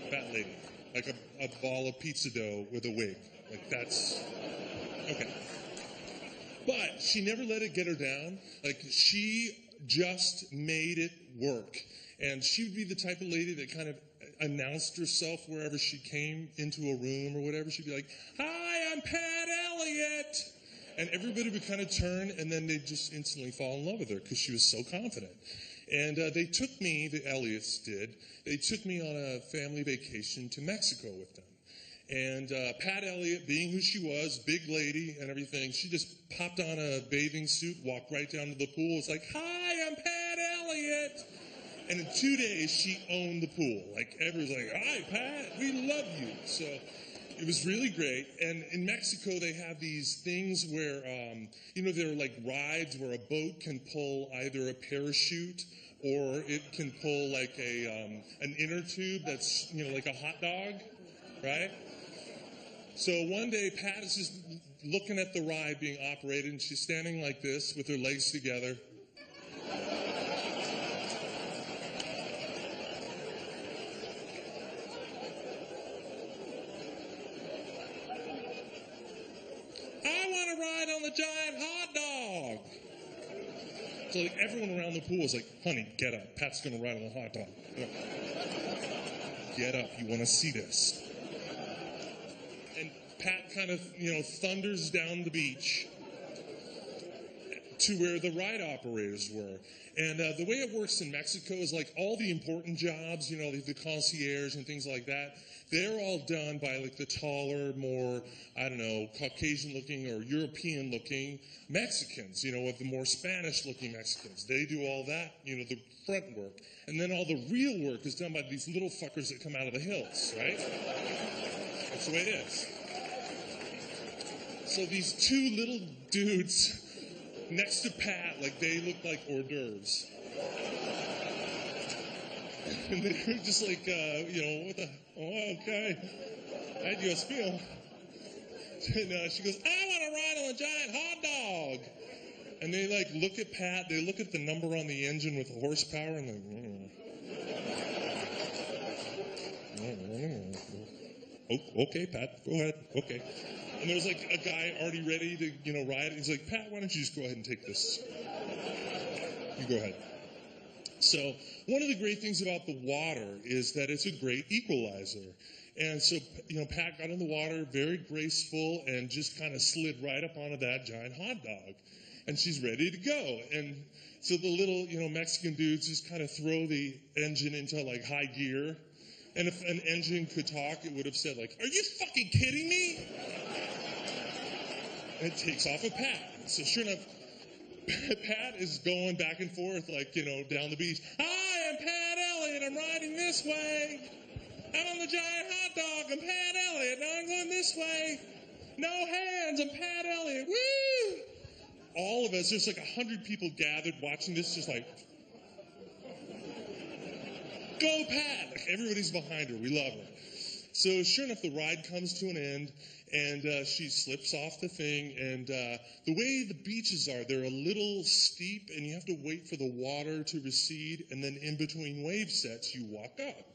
A: fat lady, like a ball of pizza dough with a wig. Like, that's okay. But she never let it get her down. Like, she just made it work. And she would be the type of lady that kind of announced herself wherever she came into a room or whatever. She'd be like, "Hi, I'm Pat Elliott." And everybody would kind of turn, and then they'd just instantly fall in love with her because she was so confident. And they took me, the Elliots did, they took me on a family vacation to Mexico with them. And Pat Elliott, being who she was, big lady and everything, she just popped on a bathing suit, walked right down to the pool. It's like, "Hi, I'm Pat Elliott." And in 2 days, she owned the pool. Like, everyone's like, "Hi, Pat, we love you." So it was really great. And in Mexico, they have these things where, there are like rides where a boat can pull either a parachute or it can pull like an inner tube that's, like a hot dog, right? So one day, Pat is just looking at the ride being operated, and she's standing like this with her legs together. Giant hot dog. So like everyone around the pool is like, "Honey, get up. Pat's going to ride on a hot dog. Get up. You want to see this." And Pat kind of, thunders down the beach to where the ride operators were. And the way it works in Mexico is like all the important jobs, the concierge and things like that, they're all done by like the taller, more, I don't know, Caucasian-looking or European-looking Mexicans, with the more Spanish-looking Mexicans. They do all that, the front work. And then all the real work is done by these little fuckers that come out of the hills, right? That's the way it is. So these two little dudes next to Pat, like they look like hors d'oeuvres. And they were just like, what the, okay. Adios, feel. And she goes, "I want to ride on a giant hot dog." And they like look at Pat, they look at the number on the engine with the horsepower, and okay, Pat, go ahead, okay. And there was like a guy already ready to, ride. He's like, "Pat, why don't you just go ahead and take this? You go ahead." So one of the great things about the water is that it's a great equalizer. And so, Pat got in the water, very graceful, and just kind of slid right up onto that giant hot dog. And she's ready to go. And so the little, Mexican dudes just kind of throw the engine into like high gear. And if an engine could talk, it would have said like, "Are you fucking kidding me?" And it takes off with Pat. So sure enough, Pat is going back and forth like, down the beach. "Hi, I'm Pat Elliott. I'm riding this way. I'm on the giant hot dog. I'm Pat Elliott. Now I'm going this way. No hands. I'm Pat Elliott. Woo!" All of us, there's like 100 people gathered watching this, just like, "Go, Pat!" Like everybody's behind her. We love her. So sure enough, the ride comes to an end, and she slips off the thing. And the way the beaches are, they're a little steep, and you have to wait for the water to recede. And then in between wave sets, you walk up.